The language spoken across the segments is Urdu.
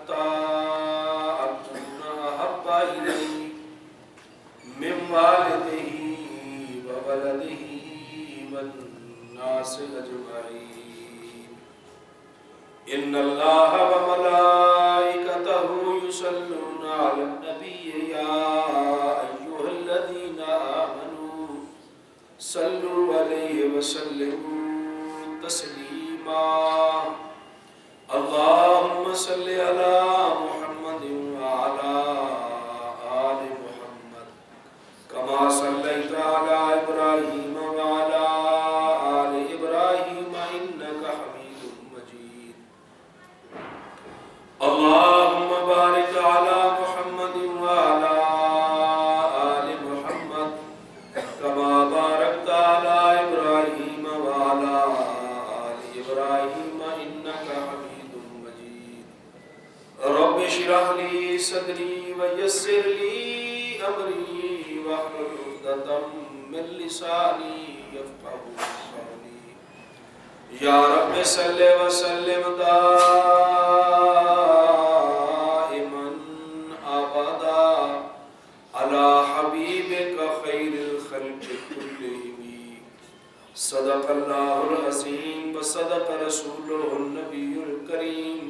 حتى أكون أحب إليه من والده وولده والناس أجمعين إن الله وملائكته يصلون على النبي يا أيها الذين آمنوا صلوا عليه وسلموا تسليما اللهم صل على محمد وعلى آل محمد كما صليت على إبراهيم وعلى آل إبراهيم إنك حميد مجيد اللهم بارك على محمد وعلى آل محمد كما باركت على إبراهيم وعلى آل إبراهيم إنك حميد مجيد رب اشرح لي صدري ويسر لي أمري واحلل عقدة من لساني يفقهوا قولي يا رب صل وسلم دائما أبدا على حبيبك خير الخلق كلهم صدق الله العظيم وصدق رسوله النبي الكريم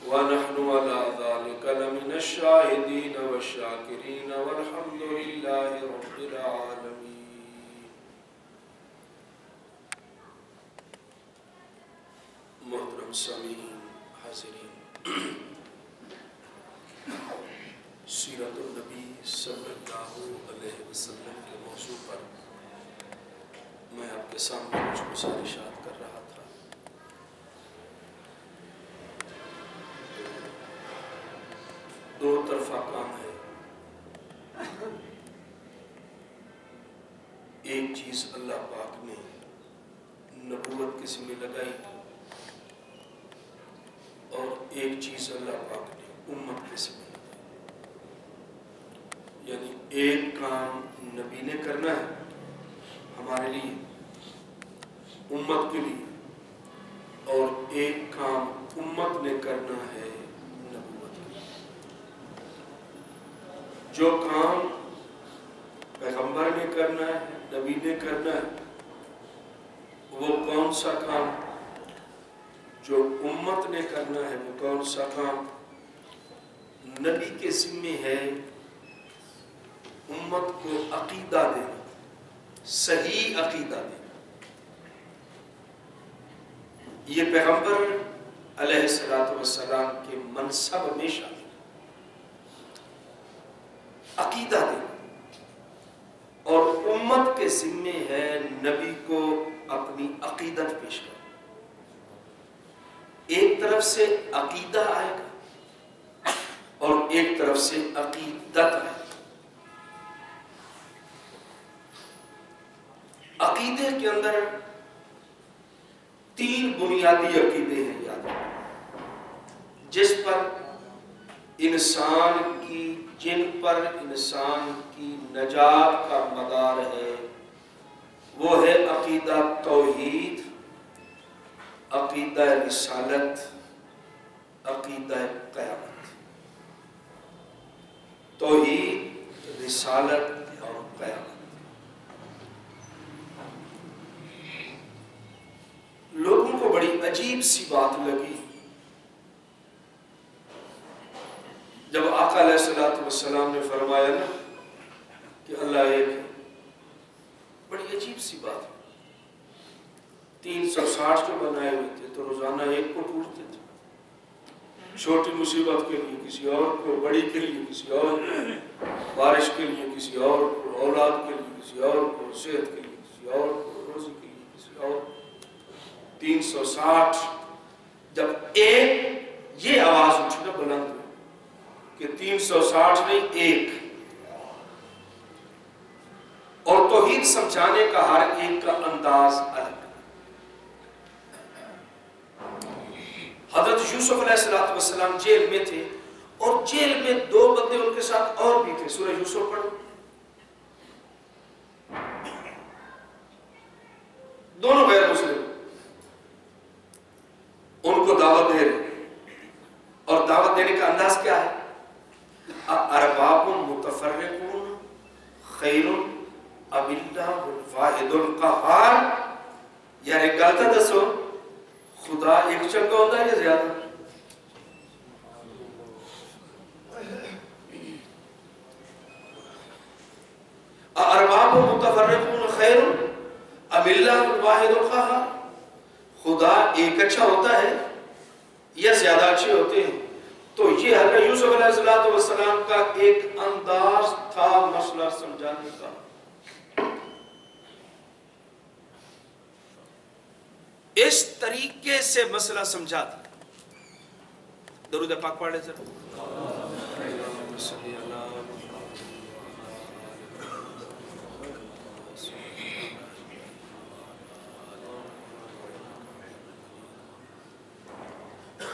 ونحن على ذلك لمن الشاهدين والشاكرين والحمد لله رب العالمين. محترم سامعین حاضرین، سیرت النبی صلی اللہ علیہ وسلم کے موضوع پر میں آپ کے سامنے کچھ گزارشات کر رہا تھا. دو طرفہ کام ہے. ایک چیز اللہ پاک نے نبوت کے ذمہ لگائی اور ایک چیز اللہ پاک نے امت کے ذمہ لگائی. یعنی ایک کام نبی نے کرنا ہے ہمارے لیے، امت کے لیے، اور ایک کام امت نے کرنا ہے نبوت کے لیے. جو کام پیغمبر نے کرنا ہے، نبی نے کرنا ہے، وہ کون سا کام؟ جو امت نے کرنا ہے وہ کون سا کام؟ نبی کے ذمہ ہے امت کو عقیدہ دینا، صحیح عقیدہ دینا. یہ پیغمبر علیہ السلام کے منصب میں شامل عقیدہ دینا، اور امت کے ذمہ ہے نبی کو اپنی عقیدت پیش کرنا. ایک طرف سے عقیدہ آئے گا اور ایک طرف سے عقیدت آئے گا. عقیدے کے اندر تین بنیادی عقیدے ہیں یاد رکھیں، جس پر جن پر انسان کی نجات کا مدار ہے. وہ ہے عقیدہ توحید، عقیدہ رسالت، عقیدہ قیامت. توحید، رسالت اور قیامت. لوگوں کو بڑی عجیب سی بات لگی جب آقا علیہ السلام نے فرمایا نا کہ اللہ ایک ہے. بڑی عجیب سی بات. 360 جو بنائے ہوئے تھے تو روزانہ ایک کو ٹوٹتے تھے. چھوٹی مصیبت کے لیے کسی اور کو، بڑی کے لیے کسی اور کو، بارش کے لیے کسی اور کو، اولاد کے لیے کسی اور کو، صحت کے لیے کسی اور کو، روزی کے لیے کسی اور کو. 360 جب ایک یہ آواز اٹھی نا بلند ہوئی کہ 360 نہیں ایک، اور توحید سمجھانے کا ہر ایک کا انداز الگ. حضرت یوسف علیہ السلام جیل میں تھے اور جیل میں 2 بندے ان کے ساتھ اور بھی تھے. سورہ یوسف پڑھو. دونوں غیر مسلم ان کو دعوت دے رہے اور دعوت دینے کے کا انداز کیا ہے؟ ارباب متفرقون خیر ام اللہ الواحد القہار، یعنی غلطہ دسو خدا ایک چنگا ہوتا ہے یا زیادہ؟ ارباب متفرقون خیر ام اللہ الواحد القہار، خدا ایک اچھا ہوتا ہے یا زیادہ اچھے ہوتے ہیں؟ تو یہ حضرت یوسف علیہ السلام کا ایک انداز تھا مسئلہ سمجھانے کا۔ اس طریقے سے مسئلہ سمجھا دیا۔ درود پاک پڑھ لیں ذرا۔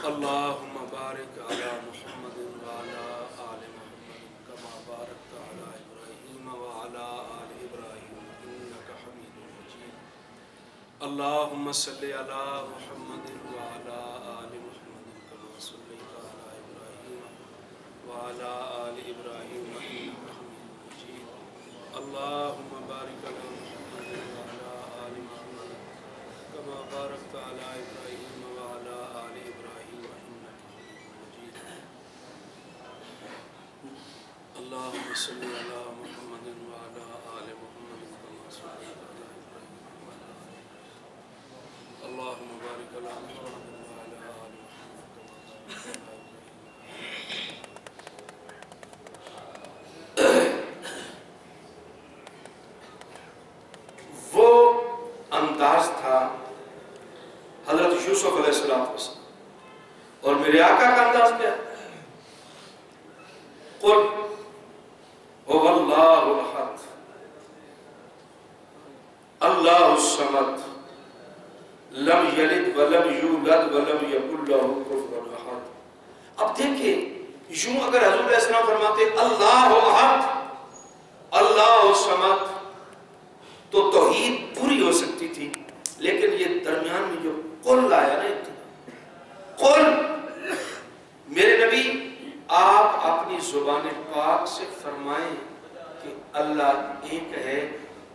اللہم بارک علی محمد وعلی آل محمد کما بارکت علی ابراہیم وعلی آل ابراہیم انک حمید مجید۔ اللہم صلی علی محمد وعلی آل محمد کما صلیت علی ابراہیم وعلی آل ابراہیم انک حمید مجید۔ اللہم بارک علی محمد وعلی آل محمد کما بارکت علی ابراہیم وعلی آل ابراہیم انک حمید مجید۔ اللہم صلی علی محمد وعلی آل محمد کما صلیت علی ابراہیم وعلی آل اللہم بارک علی محمد وعلی آل محمد کما بارکت علی ابراہیم۔ وہ انداز تھا حضرت یوسف علیہ السلام، اور میرے آقا کا انداز کیا ہے؟ قل هو اللہ احد اللہ الصمد لم یلد ولم یولد ولم یکن لہ کفوا احد۔ اب دیکھیں، یوں اگر حضور علیہ السلام فرماتے اللہ احد اللہ الصمد تو توحید پوری ہو سکتی تھی، لیکن یہ درمیان میں جو قل آیا نا، قل، میرے نبی آپ اپنی زبان پاک سے فرمائیں کہ اللہ ایک ہے،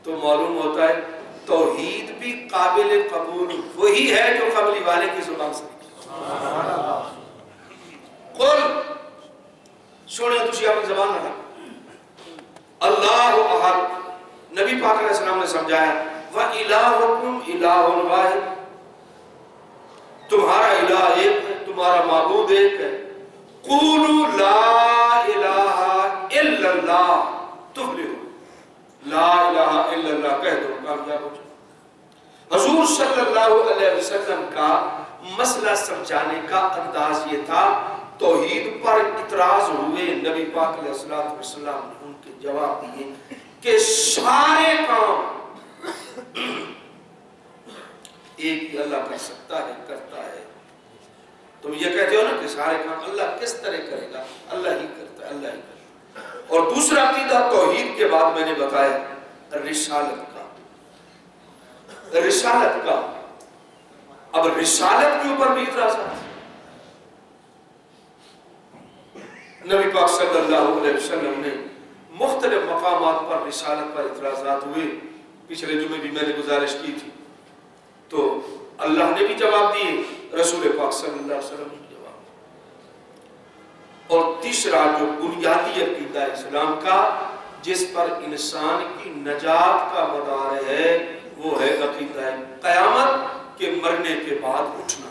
تو معلوم ہوتا ہے توحید بھی قابل قبول وہی ہے جو قبلی والے کی زبان سے نکلی۔ قل سونے تجھے اپنی زبان لگا، اللہ احد، نبی پاک علیہ السلام نے سمجھایا وَإِلَٰهُكُمْ إِلَٰهٌ وَاحِدٌ، تمہارا الہ ایک ہے، تمہارا معبود ایک ہے۔ قولوا لا الہ الا اللہ تفلحوا، لا الہ الا اللہ کہہ دو کامیاب ہو جاؤ۔ حضور صلی اللہ علیہ وسلم کا مسئلہ سمجھانے کا انداز یہ تھا۔ توحید پر اعتراض ہوئے، نبی پاک علیہ السلام نے ان کے جواب دیے کہ سارے کام ایک ہی اللہ کر سکتا ہے، کرتا ہے۔ تم یہ کہتے ہو نا کہ سارے کام اللہ کس طرح کرے گا؟ اللہ ہی کرتا ہے، اللہ ہی کرتا ہے۔ اور دوسرا عقیدہ توحید کے بعد میں نے بتایا رسالت کا، رسالت کا۔ اب رسالت کے اوپر بھی اعتراضات، نبی پاک صلی اللہ علیہ وسلم نے مختلف مقامات پر رسالت پر اعتراضات ہوئے۔ پچھلے جمعے بھی میں نے گزارش کی تھی، تو اللہ نے بھی جواب دیے، رسول پاک صلی اللہ علیہ وسلم نے بھی جواب دیا۔ اور تیسرا جو بنیادی عقیدہ اسلام کا جس پر انسان کی نجات کا مدار ہے وہ ہے عقیدہ قیامت کے مرنے کے بعد اٹھنا۔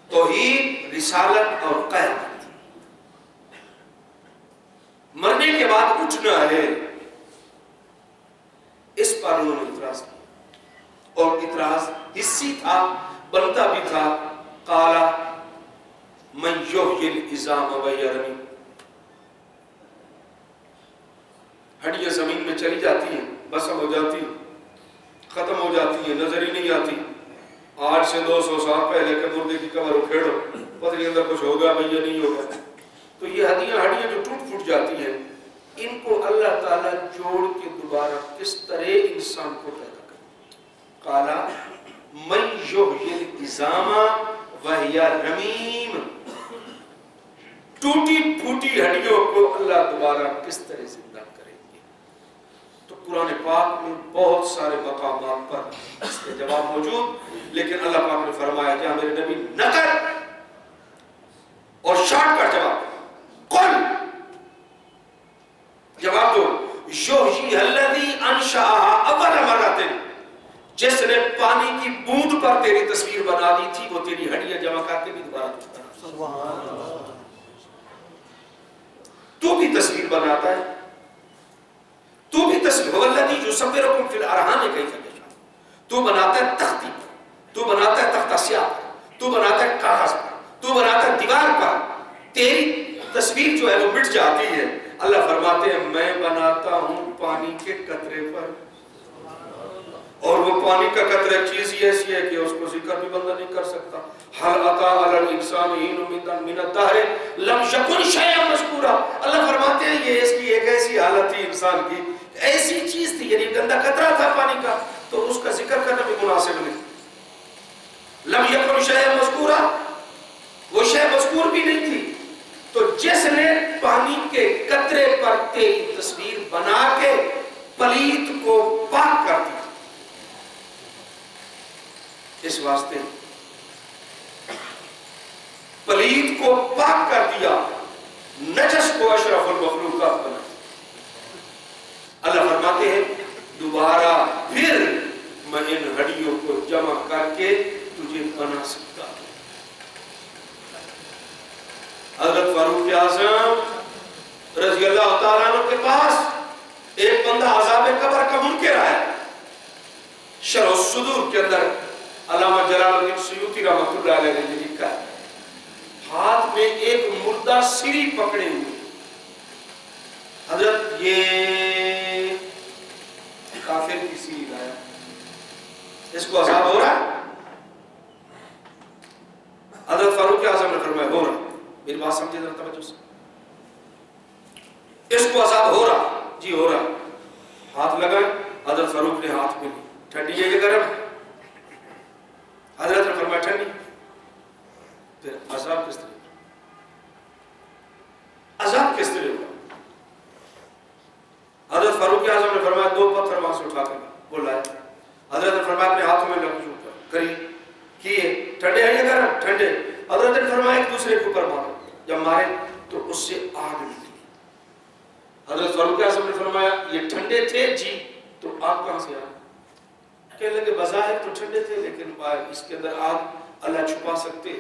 توحید، رسالت اور قیامت، مرنے کے بعد اٹھنا ہے، اس پر انہوں نے اعتراض کیا، اور اعتراض حصی تھا، بنتا بھی تھا۔ قال من یحیی العظام ویرمی، ہڈیاں زمین میں چلی جاتی ہیں، بسم ہو جاتی ہیں، ختم ہو جاتی ہیں، نظر ہی نہیں آتی۔ 800 سے 200 سال پہلے کے مردے کی قبر اکھیڑو، پتہ نہیں اندر کچھ ہوگا بھیا نہیں ہوگا۔ تو یہ ہڈیاں جو ٹوٹ پھوٹ جاتی ہیں، ان کو اللہ تعالیٰ جوڑ کے دوبارہ کس طرح انسان کو پیدا کرے؟ قال من یحیی العظام وَهِيَ رَمِيمٌ، ٹوٹی پھوٹی ہڈیوں کو اللہ دوبارہ کس طرح زندہ کریں گے؟ تو قرآن پاک میں بہت سارے مقامات پر اس کے جواب موجود، لیکن اللہ پاک نے فرمایا جہاں میرے نبی نہ کر، اور شارٹ کٹ جواب قل، جواب دو یحییھا الذی انشأھا اول مرۃ، جس نے پانی کی بوند پر تیری تصویر بنا دی تھی وہ تیری ہڈیاں جمع کر کے بھی دوبارہ سبحان اللہ، تو بھی تصویر بناتا ہے، تو بھی تصویر، هو الذی یصورکم فی الارحام کیف یشاء، تو بناتا ہے تختی پر، تو بناتا ہے تختہ سیاہ پر، تو بناتا ہے کاغذ پر، تو بناتا ہے دیوار پر، تیری تصویر جو ہے وہ مٹ جاتی ہے۔ اللہ فرماتے ہیں میں بناتا ہوں پانی کے قطرے پر، اور وہ پانی کا قطرہ چیز ہی ایسی ہے کہ اس کو ذکر بھی بندہ نہیں کر سکتا۔ حل اتی علی الانسان حین من الدہر لم یکن شیئا مذکورا، اللہ فرماتے ہیں یہ اس کی ایک ایسی حالت تھی انسان کی، ایسی چیز تھی، یعنی گندا قطرہ تھا پانی کا، تو اس کا ذکر کرنا بھی مناسب نہیں۔ لم یکن شیئا مذکورا، وہ شے مذکور بھی نہیں تھی، تو جس نے پانی کے قطرے پر تیری تصویر بنا کے پلیت کو پاک کر دیا، اس واسطے پلیت کو پاک کر دیا، نجس کو اشرف المخلوقات بنا دیا۔ اللہ فرماتے ہیں دوبارہ پھر میں ان ہڈیوں کو جمع کر کے تجھے بنا سکتا ہوں۔ حضرت فاروق اعظم رضی اللہ تعالیٰ عنہ کے پاس ایک بندہ عذاب قبر کا منکر آیا، شرح الصدور کے اندر علامہ جلال الدین سیوطی رحمۃ اللہ علیہ نے لکھا ہے، ہاتھ میں ایک مردہ سری پکڑے ہوئے، حضرت یہ کافر کی سری لایا، اس کو عذاب ہو رہا ہے؟ حضرت فاروق اعظم نے فرمایا ہو رہا، میری بات سمجھے ذرا توجہ سے، اس کو عذاب ہو رہا؟ جی ہو رہا۔ ہاتھ لگائے، حضرت فاروق نے ہاتھ پہ لی، ٹھنڈی ہے یہ گرم؟ حضرت نے فرمایا ٹھنڈی۔ پھر عذاب کس طرح؟ عذاب کس طرح ہوگا؟ حضرت فاروق اعظم نے فرمایا دو پتھر وہاں سے اٹھا کر وہ لائے، حضرت نے فرمایا اپنے ہاتھوں میں لگو کریے، کیے، ٹھنڈے ہیں یا گرم؟ ٹھنڈے۔ حضرت نے فرمایا ایک دوسرے کے اوپر مارو، جب مارے تو اس سے آگ نکلی۔ حضرت فاروق اعظم نے فرمایا یہ ٹھنڈے تھے؟ جی۔ تو آگ کہاں سے آئی؟ کہنے لگے بظاہر تو ٹھنڈے تھے لیکن اس کے اندر آگ اللہ چھپا سکتے۔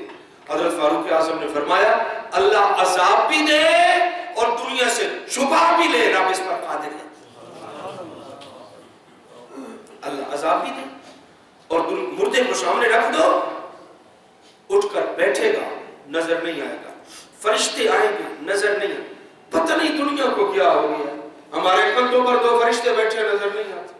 حضرت فاروق اعظم نے فرمایا اللہ عذاب بھی دے اور دنیا سے چھپا بھی لے، رب اس پر قادر ہے۔ اللہ عذاب بھی دے اور مردے کو سامنے رکھ دو، اٹھ کر بیٹھے گا نظر نہیں آئے گا، فرشتے آئیں گے نظر نہیں آئے، پتہ نہیں دنیا کو کیا ہو گیا، ہمارے کندھوں پر دو فرشتے بیٹھے نظر نہیں آتے،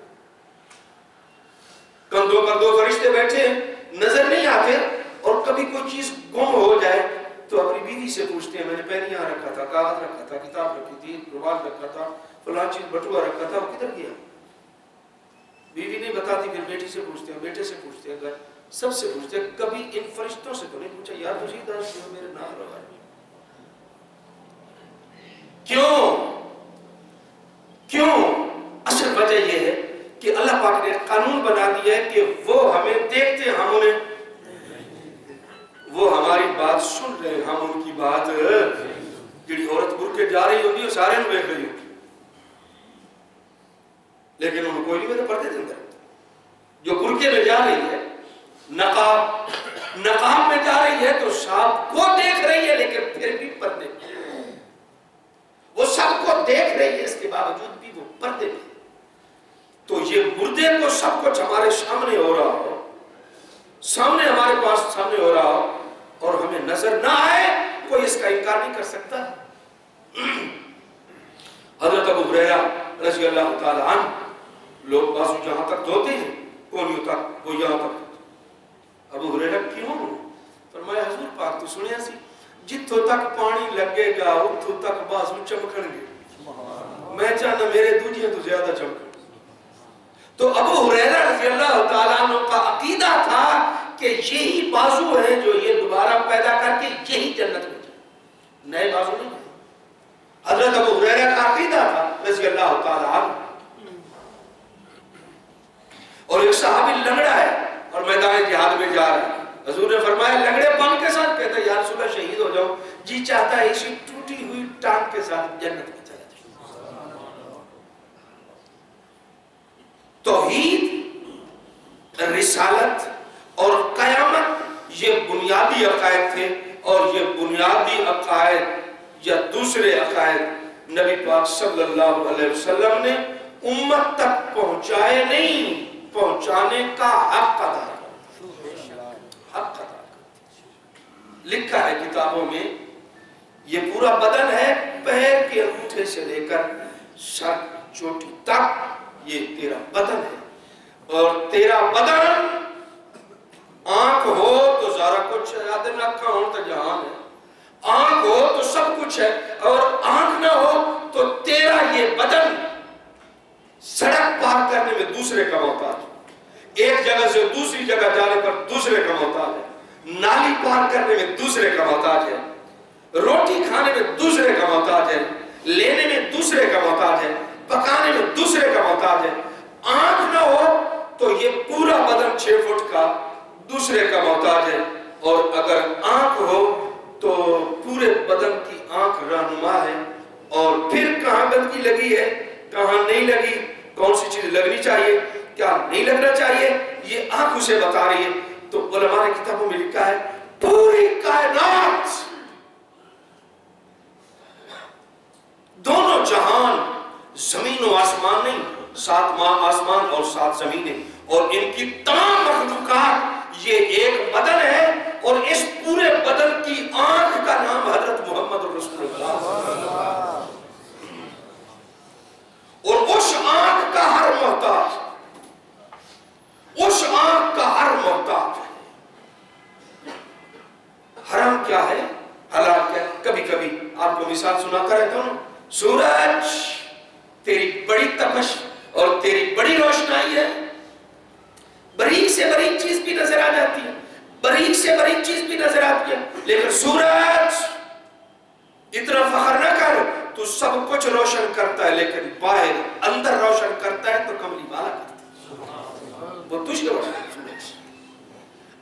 کندھوں پر دو فرشتے بیٹھے نظر نہیں آتے، اور کبھی کوئی چیز گم ہو جائے تو اپنی بیوی سے پوچھتے ہیں میں نے پین یہاں رکھا تھا، کاغذ رکھا تھا، کتاب رکھی تھی، رومال رکھا تھا، فلاں چیز بٹوا رکھا تھا، وہ کدھر گیا؟ بیوی نہیں بتاتی، پھر بیٹی سے پوچھتے ہیں، بیٹے سے پوچھتے ہیں، سب سے پوچھتے ہیں، کبھی ان فرشتوں سے تو نہیں پوچھا یار تجھے دس میرے نام رہا ہے؟ کیوں؟ اصل وجہ یہ ہے کہ اللہ پاک نے قانون بنا دیا ہے کہ وہ ہمیں دیکھتے ہیں، ہم انہیں، وہ ہماری بات سن رہے ہیں، ہم ان کی بات، جڑی عورت برکے جا رہی ہوتی ہے سارے نو دیکھ رہی ہوتی، لیکن ان کوئی نہیں، میرے پردے دے اندر جو برکے میں جا رہی ہے، نقاب میں جا رہی ہے تو سب کو دیکھ رہی ہے لیکن پھر بھی پردے میں، وہ سب کو دیکھ رہی ہے اس کے باوجود بھی وہ پردے میں۔ تو یہ مردے کو سب کچھ ہمارے سامنے ہو رہا ہو، سامنے ہمارے پاس سامنے ہو رہا ہو اور ہمیں نظر نہ آئے، کوئی اس کا انکار نہیں کر سکتا۔ حضرت ابو ہریرہ رضی اللہ تعالی عنہ، لوگ بازو جہاں تک دھوتے ہیں کونیوں تک، وہ یہاں تک۔ ابو ہریرہ کیوں؟ فرمایا حضور پاک تو سنیا سی جتھوں تک پانی لگے گا اتھوں تک بازو چمکن گے، میں چاہنا میرے دوجیاں تو زیادہ چمکن۔ تو ابو ہریرہ رضی اللہ تعالیٰ عنہ کا عقیدہ تھا کہ کہ یہی بازو ہیں جو یہ دوبارہ پیدا کر کے یہی جنت میں جائیں. نئے بازو نہیں ہیں. حضرت ابو ہریرہ کا عقیدہ تھا رضی اللہ تعالیٰ عنہ. اور ایک صحابی لنگڑا ہے اور میدان جہاد میں جا رہا ہے. حضور نے فرمایا لنگڑے پن کے ساتھ, کہتا ہے یا رسول اللہ شہید ہو جاؤ. جی چاہتا ہے اسی ٹوٹی ہوئی ٹانگ کے ساتھ جنت میں چلا جاؤ. توحید, رسالت اور قیامت یہ بنیادی عقائد تھے, اور یہ بنیادی عقائد یا دوسرے عقائد نبی پاک صلی اللہ علیہ وسلم نے امت تک پہنچائے نہیں, پہنچانے کا حق ادا کر. لکھا ہے کتابوں میں یہ پورا بدن ہے, پیر کے انگوٹھے سے لے کر سر چوٹی تک یہ تیرا بدن ہے. اور تیرا بدن آنکھ ہو تو سارا کچھ ہے, آدم آنکھاں ہوں تو جہان ہے. آنکھ ہو تو سب کچھ ہے, اور آنکھ نہ ہو تو تیرا یہ بدن سڑک پار کرنے میں دوسرے کا محتاج, ایک جگہ سے دوسری جگہ جانے پر دوسرے کا محتاج ہے, نالی پار کرنے میں دوسرے کا محتاج ہے, روٹی کھانے میں دوسرے کا محتاج ہے, لینے میں دوسرے کا محتاج ہے, پکانے میں دوسرے کا محتاج ہے. آنکھ نہ ہو تو یہ پورا بدن 6 فٹ کا دوسرے کا محتاج ہے, اور اگر آنکھ ہو تو پورے بدن کی آنکھ رہنما ہے. اور پھر کہاں گندگی لگی ہے, کہاں نہیں لگی, کون سی چیز لگنی چاہیے, کیا نہیں لگنا چاہیے, یہ آنکھ اسے بتا رہی ہے. تو علماء نے کتابوں میں لکھا ہے پوری کائنات, دونوں جہان, زمین و آسمان نہیں, 7 آسمان اور 7 زمینیں, اور ان کی تمام مخلوقات یہ ایک بدن ہے, اور اس پورے بدن کی آنکھ کا نام حضرت محمد رسول اللہ. اور اس آنکھ کا ہر محتاج, اس آنکھ کا ہر محتاج. حرام کیا ہے, حلال کیا ہے. کبھی کبھی آپ کو مثال سناتا رہتا ہوں. سورج تیری بڑی تپش اور تیری بڑی روشنائی ہے, باریک سے باریک چیز بھی نظر آ جاتی ہے, باریک سے باریک چیز بھی نظر آتی ہے, لیکن سورج اتنا فخر نہ کر, تو سب کچھ روشن کرتا ہے, لیکن باہر اندر روشن کرتا ہے تو کملی والا کرتا ہے. وہ تجھے روشن کرتا ہے,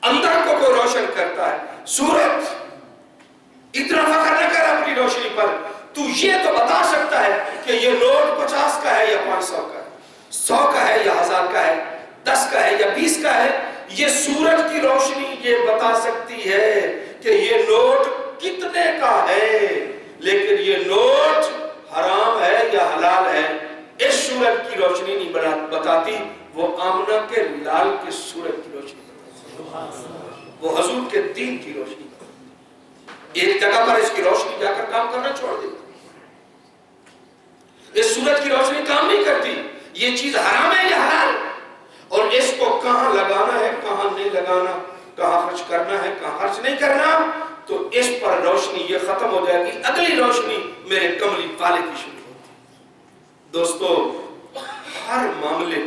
اندر کو کوئی روشن کرتا ہے. سورج اتنا فخر نہ کر اپنی روشنی پر, تو یہ تو بتا سکتا ہے کہ یہ نوٹ 50 کا ہے یا 500 کا ہے, 100 کا ہے یا 1000 کا ہے, 10 کا ہے یا 20 کا ہے. یہ سورج کی روشنی یہ بتا سکتی ہے کہ یہ نوٹ کتنے کا ہے, لیکن یہ نوٹ حرام ہے یا حلال ہے اس سورج کی روشنی نہیں بتاتی, وہ آمنہ کے لال کے سورج کی روشنی بتاتی, وہ حضور کے دین کی روشنی. ایک جگہ پر اس کی روشنی جا کر کام کرنا چھوڑ دیتی, اس سورج کی روشنی کام نہیں کرتی. یہ چیز حرام ہے یا حلال, اور اس کو کہاں لگانا ہے, کہاں نہیں لگانا, کہاں خرچ کرنا ہے, کہاں خرچ نہیں کرنا, تو اس پر روشنی یہ ختم ہو جائے گی, اگلی روشنی میرے کملی والے کی شروع ہوتی. دوستو, ہر معاملے,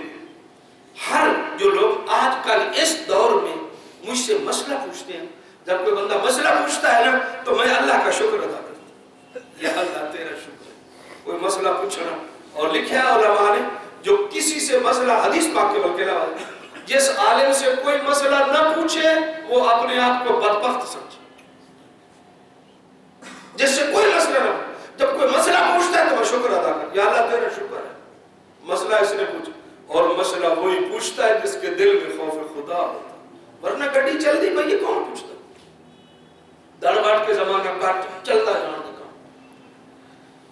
ہر جو لوگ آج کل اس دور میں مجھ سے مسئلہ پوچھتے ہیں, جب کوئی بندہ مسئلہ پوچھتا ہے نا تو میں اللہ کا شکر ادا کرتا ہوں, یا اللہ تیرا شکر ہے. کوئی مسئلہ پوچھنا, اور لکھا ہے علماء نے, جو کسی سے مسئلہ حدیث پاک کے وکیلہ والے, جس عالم سے کوئی مسئلہ نہ پوچھے وہ اپنے آپ کو بدبخت سمجھے. جس سے کوئی مسئلہ نہ, جب کوئی مسئلہ پوچھتا ہے تو میں شکر ادا کر, یا اللہ تیرا شکر ہے, مسئلہ اس نے پوچھا. اور مسئلہ وہی پوچھتا ہے جس کے دل میں خوف خدا ہوتا, ورنہ گڈی چل دی بھئی یہ کون پوچھتا, دڑ باٹ کے زمانہ کاٹ چلتا جان کا کام.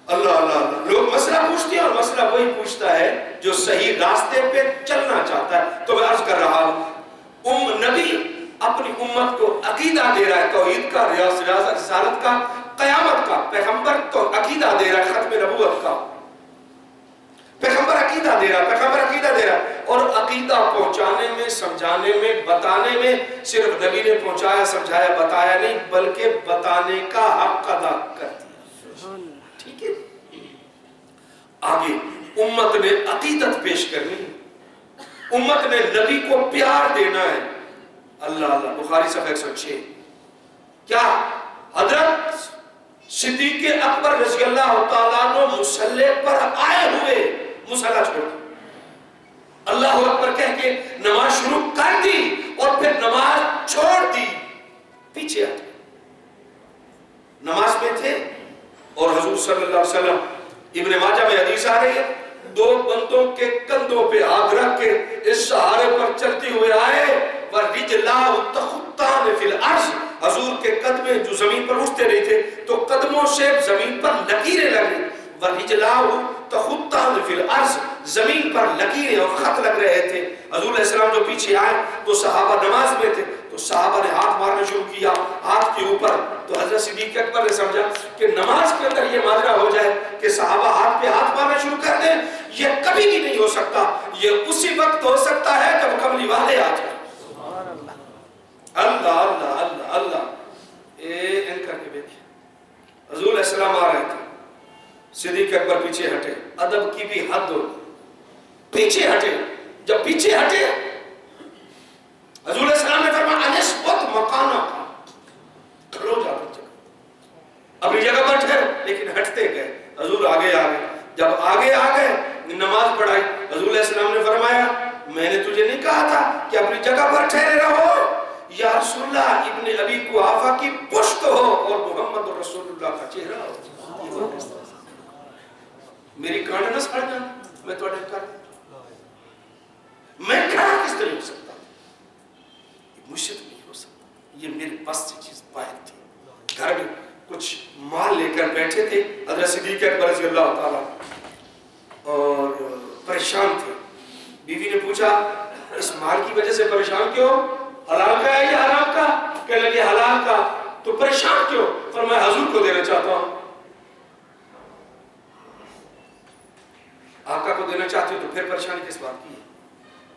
اللہ اللہ اللہ, لوگ مسئلہ پوچھتے ہیں, اور مسئلہ وہی پوچھتا ہے جو صحیح راستے پہ چلنا چاہتا ہے. تو میں عرض کر رہا ہوں, نبی اپنی امت کو عقیدہ دے رہا ہے, توحید کا, رسالت کا, قیامت کا. پیغمبر تو عقیدہ دے رہا ہے, ختم نبوت کا. پیغمبر عقیدہ دے رہا ہے, پیغمبر عقیدہ دے رہا ہے. اور عقیدہ پہنچانے میں, سمجھانے میں, بتانے میں صرف نبی نے پہنچایا, سمجھایا, بتایا نہیں, بلکہ بتانے کا حق ادا کر دیا. ٹھیک ہے. آگے امت نے عقیدت پیش کرنی, امت نے نبی کو پیار دینا ہے. اللہ اللہ بخاری صفحہ 106. کیا حضرت صدیق اکبر رضی اللہ تعالیٰ عنہ مصلی پر آئے ہوئے مصلی چھوڑ اللہ اکبر کہہ کے نماز شروع کر دی اور پھر نماز چھوڑ دی, پیچھے ہٹ نماز میں تھے اور حضور صلی اللہ علیہ وسلم, ابن ماجہ میں حدیث آ رہی ہے, دو بندوں کے کندھوں پہ ہاتھ رکھ کے اس سہارے پر چلتے ہوئے آئے, وَرِجْلَاهُ تَخُطَّانِ فِي الْأَرْضِ, حضور کے قدمیں جو زمین پر اٹھتے نہیں تھے تو قدموں سے زمین پر لکیریں لگی, وَرِجْلَاهُ تَخُطَّانِ فِي الْأَرْضِ, زمین پر لکیریں اور خط لگ رہے تھے. حضور علیہ السلام جو پیچھے آئے تو صحابہ نماز میں تھے, تو صحابہ نے ہاتھ مارنا شروع کیا ہاتھ کے اوپر. تو حضرت صدیق اکبر نے سمجھا کہ نماز کے اندر یہ ماجرا ہو جائے کہ صحابہ ہاتھ پہ ہاتھ مارنا شروع کر دیں, یہ کبھی بھی نہیں ہو سکتا, یہ اسی وقت ہو سکتا ہے جب کملی والے آ جائیں. اللہ اللہ اللہ اللہ, ان کر کے دیکھیں حضور علیہ السلام آ رہے تھے, صدیق اکبر پیچھے ہٹے, ادب کی بھی حد ہو, پیچھے ہٹے. جب پیچھے ہٹے حضور علیہ السلام نے فرمایا انسبت مکانہ, کھڑو جا اپنی جگہ, اپنی جگہ پر ٹھہر, لیکن ہٹتے گئے. حضور آگے آگے, جب آگے آگے نماز پڑھائی, حضور علیہ السلام نے فرمایا میں نے تجھے نہیں کہا تھا کہ اپنی جگہ پر ٹھہرے رہو, یا رسول اللہ ابن ابی قحافہ کی پشت ہو اور محمد رسول اللہ کا چہرہ ہو. میری کانڈ نہ سڑ جانا, میں تو اڈر کر میں کھڑا کس طرح ہو سکتا, مجھ سے تو نہیں ہو سکتا, یہ میرے پاس سے چیز باہر تھی. گھر میں کچھ مال لے کر بیٹھے تھے حضرت صدیق اکبر رضی اللہ تعالیٰ اور پریشان تھے. بیوی نے پوچھا اس مال کی وجہ سے پریشان کیوں, حلال کا ہے یا حرام کا؟ کہنے لگے حلال کا. تو پریشان کیوں؟ فرمایا حضور کو دینا چاہتا ہوں. آقا کو دینا چاہتے ہو تو پھر پریشانی کس بات کی ہے؟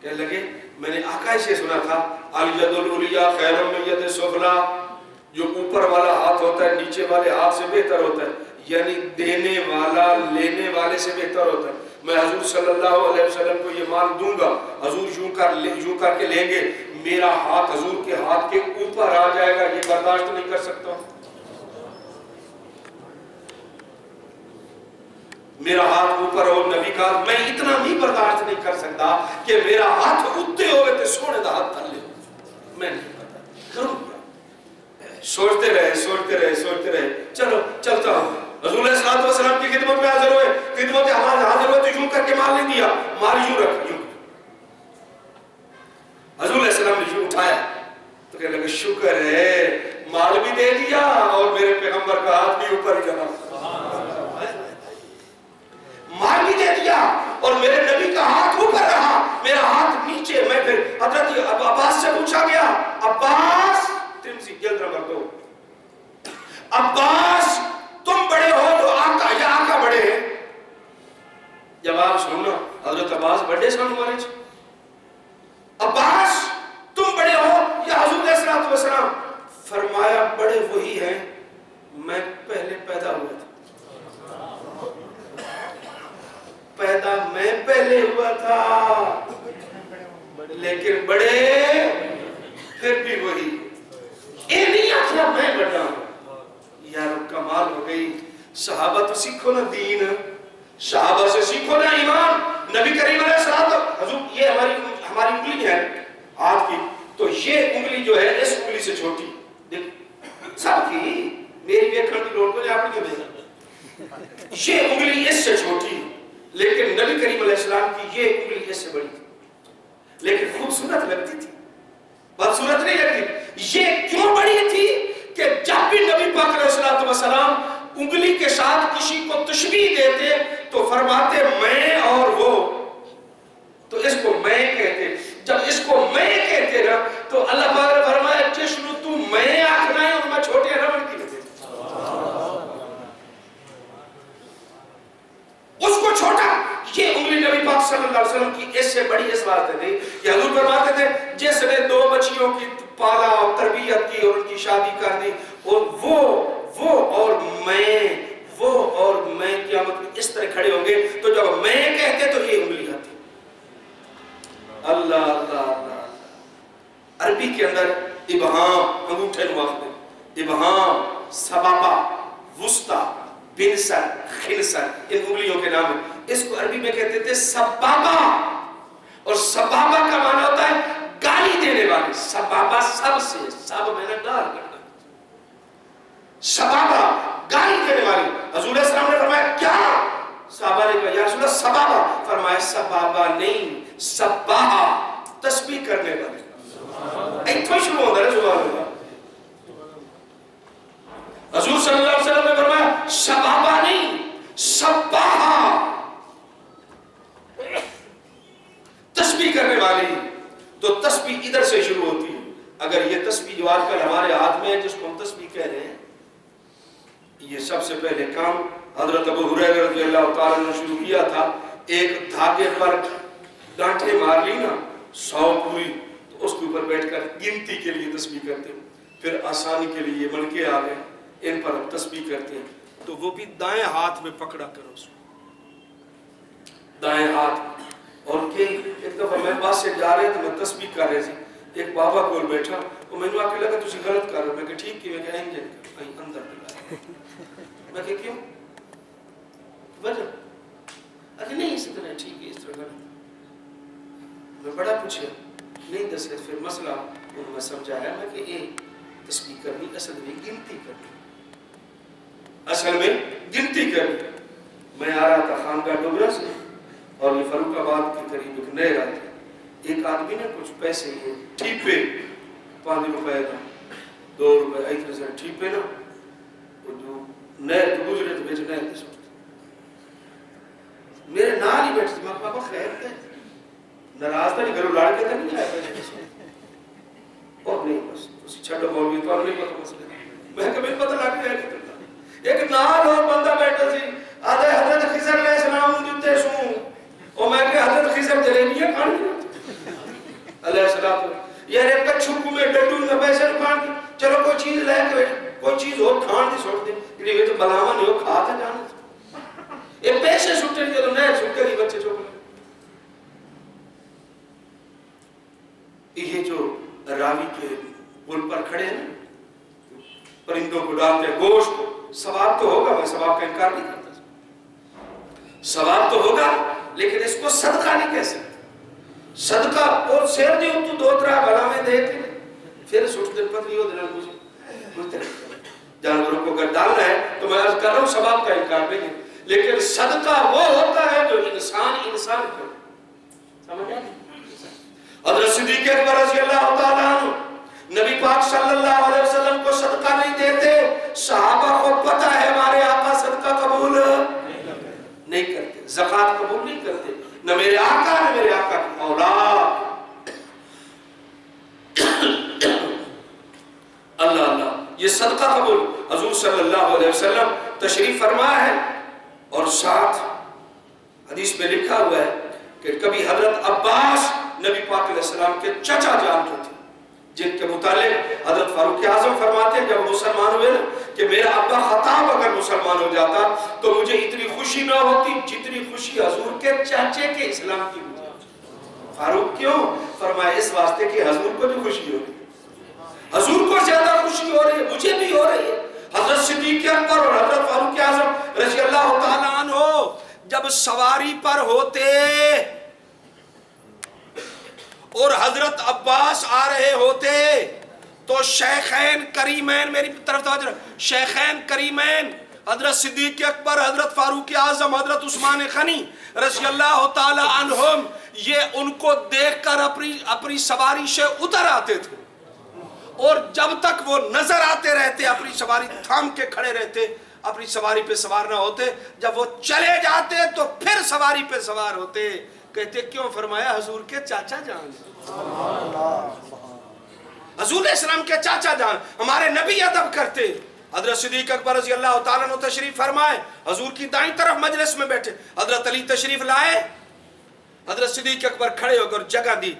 کہنے لگے میں نے آقا سے سنا تھا الید العلیٰ خیر من ید السفلی, جو اوپر والا ہاتھ ہوتا ہے نیچے والے ہاتھ سے بہتر ہوتا ہے, یعنی دینے والا لینے والے سے بہتر ہوتا ہے. میں حضور صلی اللہ علیہ وسلم کو یہ مال دوں گا, حضور یوں کر کے لیں گے, میرا ہاتھ حضور کے ہاتھ کے اوپر آ جائے گا, یہ برداشت نہیں کر سکتا. میرا ہاتھ اوپر ہو نبی کا, میں اتنا بھی برداشت نہیں کر سکتا کہ میرا ہاتھ اٹھتے ہوئے تے سونے دا ہاتھ تھلے, میں نہیں پتا کروں کیا. سوچتے رہے, چلو چلتا ہوں. حضور علیہ السلام کی خدمت میں حاضر ہوئے, خدمت حاضر ہوئے تو یوں کر کے مال نہیں دیا, مال یوں رکھ, یوں. حضور علیہ السلام نے یوں اٹھایا تو کہنے لگے شکر ہے مال بھی دے دیا اور میرے پیغمبر کا ہاتھ بھی اوپر جانا, مال بھی دے دیا اور میرے نبی کا ہاتھ اوپر رہا, میرا ہاتھ نیچے. میں پھر حضرت عباس سے پوچھا گیا, عباس ترمذی جلد نمبر 2, عباس تم بڑے ہو جو آقا یا آقا بڑے ہیں؟ جواب سننا, حضرت عباس بڑے سن ہمارے چھے, عباس تم بڑے ہو یا حضور علیہ السلام؟ فرمایا بڑے وہی ہیں, میں پہلے پیدا ہوا تھا, پیدا میں پہلے ہوا تھا, لیکن بڑے پھر بھی وہی. اے نہیں آخیا میں بڑا ہوں. یار کمال ہو گئی. صحابہ تو سیکھو نا دین, صحابہ سے سیکھو نا ایمان. نبی کریم علیہ السلام, حضور یہ ہماری انگلی ہے ہاتھ کی, تو یہ انگلی جو ہے اس انگلی سے چھوٹی, دیکھ سب کی میری ویکھن کی لوڑ کو نہیں, آپ نے کیا, یہ انگلی اس سے چھوٹی, لیکن نبی کریم علیہ السلام کی یہ انگلی اس سے بڑی تھی, لیکن خوبصورت لگتی تھی, بدصورت نہیں لگتی. یہ کیوں بڑی تھی کہ جب بھی نبی پاک علیہ السلام انگلی کے ساتھ کسی کو تشبیہ دیتے تو فرماتے میں اور وہ, تو اس کو میں کہتے. جب اس کو میں کہتے نا تو اللہ پاک نے فرمایا جشنو تو میں آکھنا ہے اور میں چھوٹے رمن کی لیتے, اس کو چھوٹا. یہ انگلی نبی پاک صلی اللہ علیہ وسلم کی اس سے بڑی اس واسطے تھی کہ حضور فرماتے تھے جس نے 2 بچیوں کی پالا اور تربیت کی اور ان کی شادی کر دی, اور وہ اور میں قیامت میں اس طرح کھڑے ہوں گے, تو جب میں کہتے تو یہ انگلی آتی. اللہ اللہ اللہ. عربی کے اندر وسطی، بنسر، خنسر، ان انگلیوں کے نام ہے. اس کو عربی میں کہتے تھے سبابہ، اور سبابہ کا معنی ہوتا ہے گالی دینے والے. سبابہ سب سے، سب میں نے گال کرنا، سبابہ گالی دینے والی. حضور علیہ السلام نے فرمایا کیا؟ صحابہ نے کہا یا رسول اللہ سبابہ. فرمایا سبابہ نہیں، سباہا، تسبیح کرنے والے. ایتھوں شروع ہوتا ہے سبحان اللہ. حضور صلی اللہ علیہ وسلم نے فرمایا سبابہ نہیں، سباہا، تسبیح کرنے والی. تو تسبیح ادھر سے شروع ہوتی ہے. اگر یہ تسبیح جو آج کل ہمارے ہاتھ میں ہے جس کو ہم تسبیح کہہ رہے ہیں، یہ سب سے پہلے کام حضرت ابو ہریرہ رضی اللہ تعالیٰ نے شروع کیا تھا. ایک دھاگے پر ڈانٹے مار لی نا 100 پوری، تو اس کے اوپر بیٹھ کر گنتی کے لیے تسبیح کرتے ہیں. پھر آسانی کے لیے ملکے آ گئے، ان پر ہم تسبیح کرتے ہیں. تو وہ بھی دائیں ہاتھ میں پکڑا کرو اس کو، دائیں ہاتھ. اور کہ ایک دفعہ میں پاس سے جا رہے تھے، میں تسبیح کر رہے تھے، ایک بابا کو بیٹھا، وہ میں نے آ کے لگا تسی غلط کر رہے. میں کہ ٹھیک کی، میں کہ انجن کہیں اندر دلایا. میں کہ کیوں؟ وجہ اچھا نہیں اس طرح ٹھیک ہے، اس طرح غلط. میں بڑا پوچھا، نہیں دسے. پھر مسئلہ انہوں نے سمجھایا. میں کہ ایک تسبیح کرنی اصل میں گنتی کرنی، اصل میں گنتی کرنی. میں آ رہا تھا خانقاہ ڈوگرہ سے، اور یہ فاروق آباد کے قریب ایک نہر آتی. ایک آدمی نے کچھ پیسے ٹھیپے 5 روپے کا 2 روپے ایتھے سے ٹھیپے نا، وہ جو نہر تو گزرے تو بیچ نہر تے سوچتے میرے نال ہی بیٹھتے. میں پاپا خیر تے ناراض تھا نہیں، گھروں لڑ کے تھا نہیں آیا پیسے. اور نہیں بس اسی چھڑو مولوی تو نہیں پتہ مسئلہ. میں کہ پتہ لگ گیا کہ ایک نال اور بندہ بیٹھا سی، آدھے حضرت خضر علیہ السلام دیتے سوں. اور میں کہ حضرت خضر جلیبیاں کھانی علیہ السلام. یار ایک کچھو میں ڈڈو میں پیسے کھان کی، چلو کوئی چیز لے کے کوئی چیز ہو کھان دی چھوڑ دے. یہ تو بلاوا نہیں ہو کھا تھا جانا. یہ پیسے چھوٹے نہیں تو نہر چھوٹے نہیں بچے چھوٹے. یہ جو راوی کے پل پر کھڑے ہیں پرندوں کو ڈالتے گوشت کو، ثواب تو ہوگا، میں ثواب کا انکار نہیں کرتا، ثواب تو ہوگا، لیکن اس کو صدقہ نہیں کہہ سکتے. صدقہ اور سیر دیو تو 2-3 بڑا میں دے کے پھر سوچ دن پتہ نہیں ہو دینا مجھے جانوروں کو اگر ڈالنا ہے تو میں عرض کر رہا ہوں ثواب کا انکار نہیں. لیکن صدقہ وہ ہوتا ہے جو انسان کو سمجھ آئے. حضرت صدیق اکبر رضی اللہ تعالیٰ عنہ نبی پاک صلی اللہ علیہ وسلم کو صدقہ نہیں دیتے. صحابہ کو پتہ ہے ہمارے آقا صدقہ قبول نہیں کرتے، زکوٰۃ قبول نہیں کرتے، نہ میرے آقا نہ میرے آقا کی اولاد. اللہ اللہ، یہ صدقہ قبول. حضور صلی اللہ علیہ وسلم تشریف فرما ہے، اور ساتھ حدیث میں لکھا ہوا ہے کہ کبھی حضرت عباس نبی پاک علیہ السلام کے چچا جان جو تھے، جن کے متعلق حضرت فاروق اعظم فرماتے ہیں جب مسلمان ہوئے نا کہ میرا ابا خطاب اگر مسلمان ہو جاتا تو مجھے اتنی خوشی نہ ہوتی جتنی خوشی حضور کے چاچے کے اسلام کی مجھے. فاروق کیوں؟ فرمایا اس واسطے کہ حضور کو جو خوشی ہو رہی ہے، حضور کو زیادہ خوشی ہو رہی ہے، مجھے بھی ہو رہی ہے. حضرت صدیق اکبر اور حضرت فاروق اعظم رضی اللہ تعالیٰ عنہ جب سواری پر ہوتے اور حضرت عباس آ رہے ہوتے تو شیخین کریمین، میری طرف توجہ، شیخین کریمین حضرت صدیق اکبر، حضرت فاروق اعظم، حضرت عثمان غنی رضی اللہ تعالی عنہم، یہ ان کو دیکھ کر اپنی سواری سے اتر آتے تھے، اور جب تک وہ نظر آتے رہتے اپنی سواری تھام کے کھڑے رہتے، اپنی سواری پہ سوار نہ ہوتے. جب وہ چلے جاتے تو پھر سواری پہ سوار ہوتے. کہتے کیوں؟ فرمایا حضور کے چاچا جان، حضور علیہ السلام کے چاچا جان، ہمارے نبی ادب کرتے. حضرت صدیق اکبر رضی اللہ تعالیٰ عنہ تشریف فرمائے، حضور کی دائیں طرف مجلس میں بیٹھے، حضرت علی تشریف لائے، حضرت صدیق اکبر کھڑے ہو کر جگہ دی.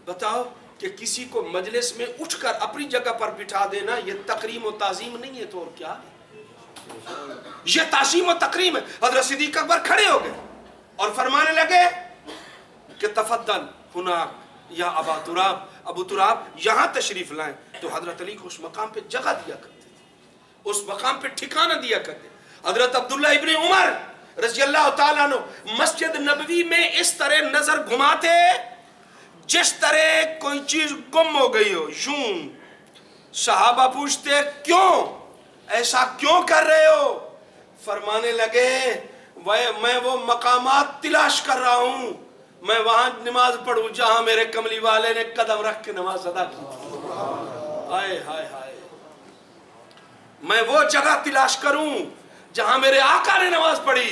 بتاؤ کہ کسی کو مجلس میں اٹھ کر اپنی جگہ پر بٹھا دینا یہ تکریم و تعظیم نہیں ہے تو اور کیا ہے؟ یہ تعظیم و تکریم ہے. حضرت صدیق اکبر کھڑے ہو گئے اور فرمانے لگے کہ تفضل ہنا یا ابا تراب، ابو تراب یہاں تشریف لائیں. تو حضرت علی کو اس مقام پہ جگہ دیا کرتے تھے. اس مقام پہ ٹھکانہ دیا کرتے. حضرت عبداللہ ابن عمر رضی اللہ تعالیٰ عنہ مسجد نبوی میں اس طرح نظر گھماتے جس طرح کوئی چیز گم ہو گئی ہو. یوں صحابہ پوچھتے کیوں ایسا کیوں کر رہے ہو؟ فرمانے لگے میں وہ مقامات تلاش کر رہا ہوں، میں وہاں نماز پڑھوں جہاں میرے کملی والے نے قدم رکھ کے نماز ادا کی تھی. ہائے ہائے ہائے، میں وہ جگہ تلاش کروں جہاں میرے آقا نے نماز پڑھی.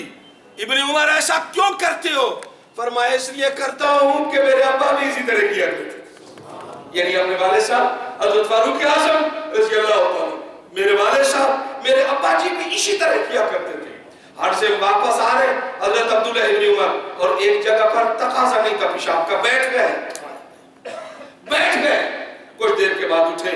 ابن عمر ایسا کیوں کرتے ہو؟ فرمایا اس لیے کرتا ہوں کہ میرے ابا بھی اسی طرح کیا کرتے تھے. یعنی اپنے والد صاحب حضرت فاروق اعظم رضی اللہ عنہ، میرے والد صاحب میرے ابا جی بھی اسی طرح کیا کرتے تھے. ہر سے واپس آ رہے حضرت عبداللہ ابن عمر اور ایک جگہ پر تقاضا نہیں تھا پیشاب کا، بیٹھ گئے. کچھ دیر کے بعد اٹھے،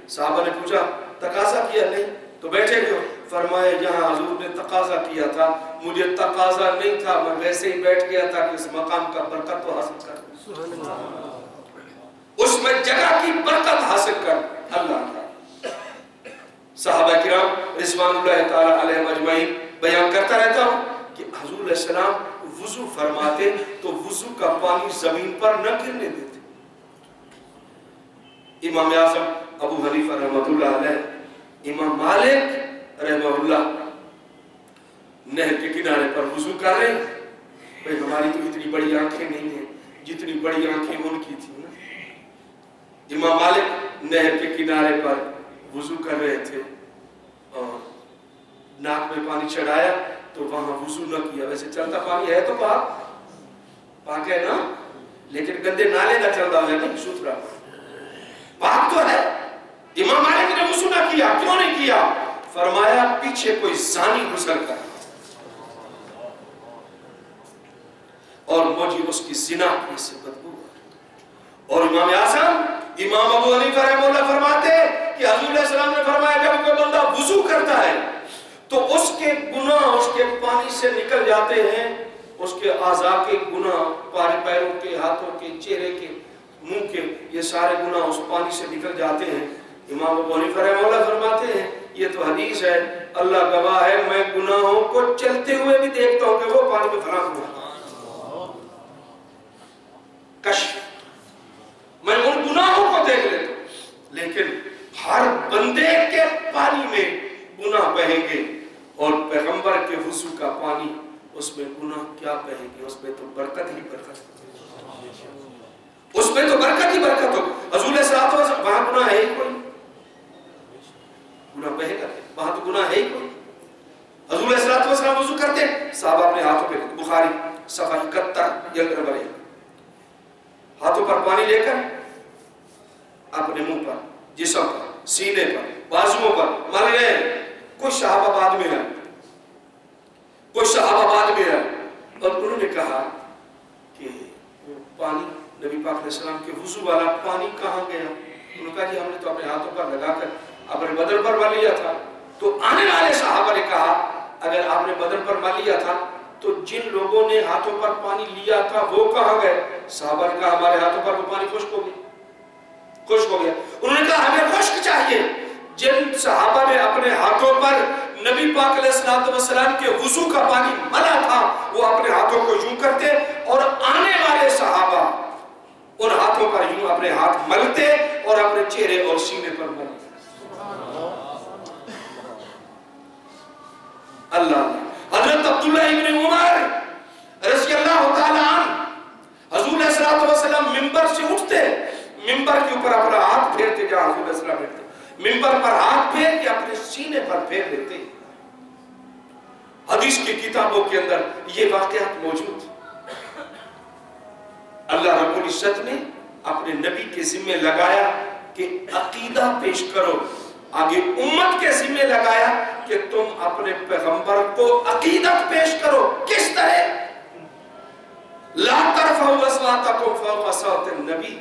صحابہ نے پوچھا تقاضا کیا؟ نہیں. تو بیٹھے کیوں؟ فرمایا جہاں حضور نے تقاضا کیا تھا مجھے تقاضا نہیں تھا، میں ویسے ہی بیٹھ گیا تھا کہ اس مقام کا برکت تو حاصل کر، اس میں جگہ کی برکت حاصل کر. اللہ صحابہ کرام رضوان اللہ تعالی علیہم اجمعین بیان کرتا رہتا ہوں کہ حضور علیہ السلام وضو فرماتے تو وضو کا پانی زمین پر نہ گرنے دیتے. امام اعظم ابو حنیفہ رحمۃ اللہ علیہ، امام مالک رحمہ اللہ نہر کے کنارے پر وضو کر رہے ہیں. بھئی ہماری تو اتنی بڑی آنکھیں نہیں ہیں جتنی بڑی آنکھیں ان کی تھی نا. امام مالک نہر کے کنارے پر وضو کر رہے تھے اور ناک میں پانی چڑھایا تو وہاں وضو نہ کیا. ویسے چلتا پانی ہے تو پاک ہے نا، لیکن گندے نالے نہ چلتا ہے نہیں، ستھرا پاک تو ہے. امام مالک نے وضو نہ کیا. کیوں نہیں کیا؟ فرمایا پیچھے کوئی زانی گزر کر اور مجھے اس کی زنا کی سے بدبو. اور امام اعظم امام ابو حنیفہ رحمہ اللہ فرماتے کہ حضور علیہ السلام نے فرمایا جب کوئی بندہ وضو کرتا ہے تو اس کے گناہ اس کے پانی سے نکل جاتے ہیں، اس کے اعضاء کے گناہ، پیروں کے، ہاتھوں کے، چہرے کے، منہ کے، یہ سارے گناہ اس پانی سے نکل جاتے ہیں. امام ابو حنیفہ رحمہ اللہ فرماتے ہیں یہ تو حدیث ہے، اللہ گواہ ہے میں گناہوں کو چلتے ہوئے بھی دیکھتا ہوں کہ وہ پانی میں فراغ ہوا کشف، میں ان گناہوں کو دیکھ لیتا ہوں. لیکن ہر بندے کے پانی میں گناہ بہیں گے اور پیغمبر کے وضو کا پانی اس میں گناہ کیا بہیں گے؟ اس میں تو برکت ہی برکت، اس میں تو برکت ہی برکت ہو. حضور علیہ السلام وہاں گناہ ہے ہی کوئی، گناہ بہے گا وہاں تو گناہ ہے ہی کوئی. حضور علیہ السلام وضو کرتے صحابہ اپنے ہاتھوں پہ، بخاری صفحہ 71 یہ نمبر 1، ہاتھوں پر پانی لے کر اپنے منہ پر، جسم پر، سینے پر، بازوؤں پر مل رہے ہیں. کوئی صحابہ بعد میں ہے، اور انہوں نے کہا کہ وہ پانی نبی پاک علیہ السلام کے وضو والا پانی کہاں گیا؟ انہوں نے کہا جی ہم نے تو اپنے ہاتھوں پر لگا کر اپنے بدن پر مل لیا تھا. تو آنے والے صحابہ نے کہا اگر آپ نے بدن پر مل لیا تھا تو جن لوگوں نے ہاتھوں پر پانی لیا تھا وہ کہاں گئے؟ صحابہ نے کہا ہمارے ہاتھوں پر وہ پانی خشک ہو گیا. انہوں نے کہا ہمیں خشک چاہیے. جن صحابہ نے اپنے ہاتھوں پر نبی پاک علیہ السلام کے وضو کا پانی ملا تھا وہ اپنے ہاتھوں کو یوں کرتے اور آنے والے صحابہ ان ہاتھوں پر یوں اپنے ہاتھ ملتے اور اپنے چہرے اور سینے پر ملتے. اللہ. حضرت عبداللہ ابن عمر رضی اللہ تعالی عنہ حضور علیہ السلام ممبر سے اٹھتے، ممبر کے اوپر اپنا ہاتھ پھیرتے جہاں حضور علیہ السلام بیٹھتے، ممبر پر ہاتھ پھیر کے اپنے سینے پر پھیر لیتے. حدیث کی کتابوں کے اندر یہ واقعات موجود. اللہ رب العزت نے اپنے نبی کے ذمہ لگایا کہ عقیدہ پیش کرو، آگے امت کے ذمہ لگایا کہ تم اپنے پیغمبر کو عقیدت پیش کرو. کس طرح؟ لا ترفعوا اصواتکم فوق صوت النبی،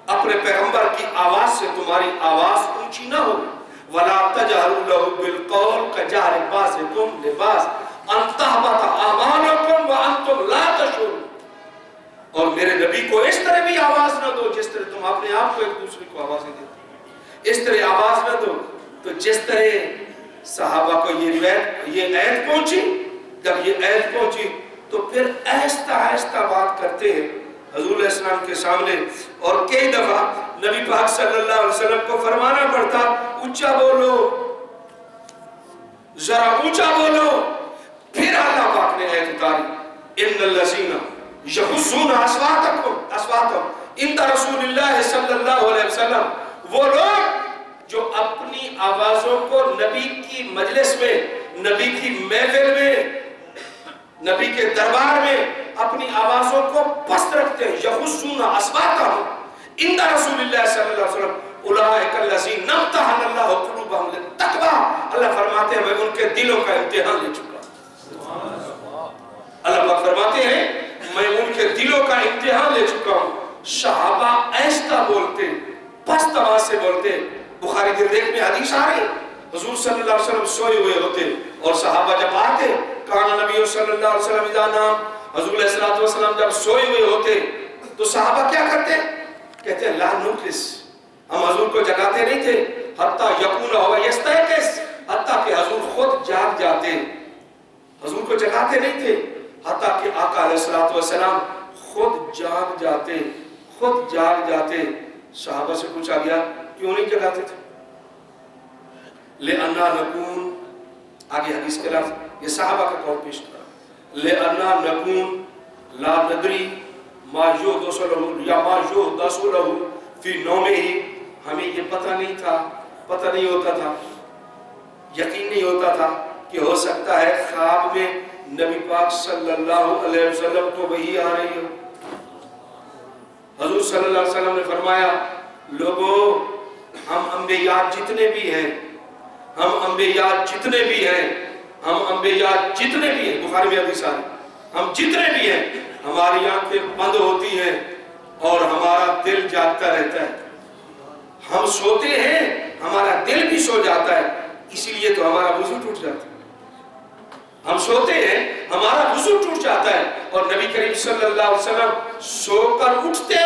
اپنے پیغمبر کی آواز سے تمہاری آواز اونچی نہ ہو. ولا تجهروا له بالقول كجهر بعضكم لبعض ان تحبط اعمالكم وانتم لا تشعرون. اور میرے نبی کو اس طرح بھی آواز نہ دو جس طرح تم اپنے آپ کو ایک دوسرے کو آوازیں دیتے، اس طرح آواز نہ دو تو جس طرح صحابہ کو یہ آیت پہنچی، جب یہ آیت پہنچی تو پھر آہستہ آہستہ بات کرتے ہیں حضور علیہ السلام کے سامنے، اور کئی دفعہ نبی پاک صلی اللہ علیہ وسلم کو فرمانا پڑتا اونچا بولو، ذرا اونچا بولو. پھر اللہ پاک نے آیت اتاری ان الذین یغضون اصواتهم عند رسول اللہ صلی اللہ علیہ وسلم، وہ لوگ جو اپنی آوازوں کو نبی کی مجلس میں، نبی کی محفل میں، نبی کے دربار میں اپنی آوازوں کو پست رکھتے ہیں. یغضون اصواتهم عند رسول اللہ صلی اللہ علیہ وسلم اولئک الذین امتحن اللہ قلوبهم للتقوی. اللہ فرماتے ہیں میں ان کے دلوں کا امتحان لے چکا. اللہ پاک فرماتے ہیں میں ان کے دلوں کا امتحان لے چکا ہوں. صحابہ ایسا بولتے، پست آواز سے بولتے. بخاری کے دیکھ میں حدیث آ رہی، حضور صلی اللہ علیہ وسلم سوئے ہوئے ہوتے اور صحابہ جب آتے، کان نبی صلی اللہ علیہ وسلم اذا نام، حضور علیہ السلام جب سوئے ہوئے ہوتے تو صحابہ کیا کرتے؟ کہتے ہیں لا نقرس، ہم حضور کو جگاتے نہیں تھے حتیٰ یقون ہوا یستیقظ، حتیٰ کہ حضور خود جاگ جاتے. حضور کو جگاتے نہیں تھے حتیٰ کہ آقا علیہ السلام خود جاگ جاتے، خود جاگ جاتے. صحابہ سے پوچھا گیا کیوں نہیں جگاتے تھے؟ لِأَنَّا نَكُونَ، آگے حدیث کے لفظ یہ صحابہ کا قول پیش کرا، لِأَنَّا نَكُونَ لَا نَدْرِي مَا يُحْدَثُ لَهُ یا مَا يُحْدَثُ لَهُ فِي نَوْمِهِ، ہمیں یہ پتہ نہیں تھا، پتہ نہیں ہوتا تھا، یقین نہیں ہوتا تھا کہ ہو سکتا ہے خواب میں نبی پاک صلی اللہ علیہ وسلم کو وحی آ رہی ہو. حضور صلی اللہ علیہ وسلم نے فرمایا لوگوں ہم انبیاء جتنے بھی ہیں، ہم انبیاء جتنے بھی ہیں، ہم انبیاء جتنے بھی ہیں، بخاری میں حدیث آئی، ہم جتنے بھی ہیں ہماری آنکھیں بند ہوتی ہیں اور ہمارا دل جاگتا رہتا ہے. ہم سوتے ہیں ہمارا دل بھی سو جاتا ہے، اسی لیے تو ہمارا وضو ٹوٹ جاتا ہے. ہم سوتے ہیں ہمارا وضو ٹوٹ جاتا ہے اور نبی کریم صلی اللہ علیہ وسلم سو کر اٹھتے.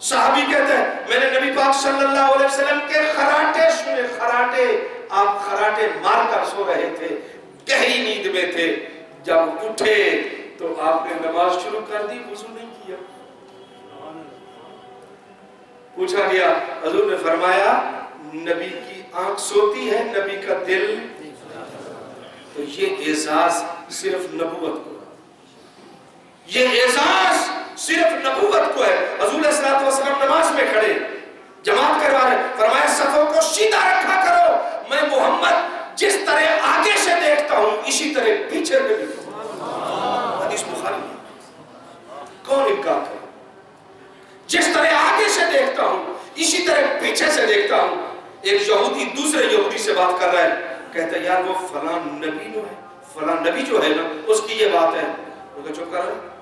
صحابی کہتے ہیں میں نے نبی پاک صلی اللہ علیہ وسلم کے خراٹے سنے. خراٹے، آپ خراٹے مار کر سو رہے تھے، گہری نیند میں تھے. جب اٹھے تو آپ نے نماز شروع کر دی، وضو نہیں کیا. پوچھا گیا، حضور نے فرمایا نبی کی آنکھ سوتی ہے، نبی کا دل. تو یہ اعزاز صرف نبوت کو، یہ اعزاز صرف نبوت کو ہے. حضور علیہ السلام نماز میں کھڑے جماعت کروا رہے، فرمایا صفوں کو سیدھا رکھا کرو، میں محمد جس طرح آگے سے دیکھتا ہوں اسی طرح پیچھے میں بھی. حدیث بخاری میں. کون انکار کرے؟ جس طرح آگے سے دیکھتا ہوں اسی طرح پیچھے سے دیکھتا ہوں. ایک یہودی دوسرے یہودی سے بات کر رہا ہے، کہتا ہے یار وہ فلاں نبی جو ہے، فلاں نبی جو ہے نا اس کی یہ بات ہے. وہ تو چپ کر رہا ہے.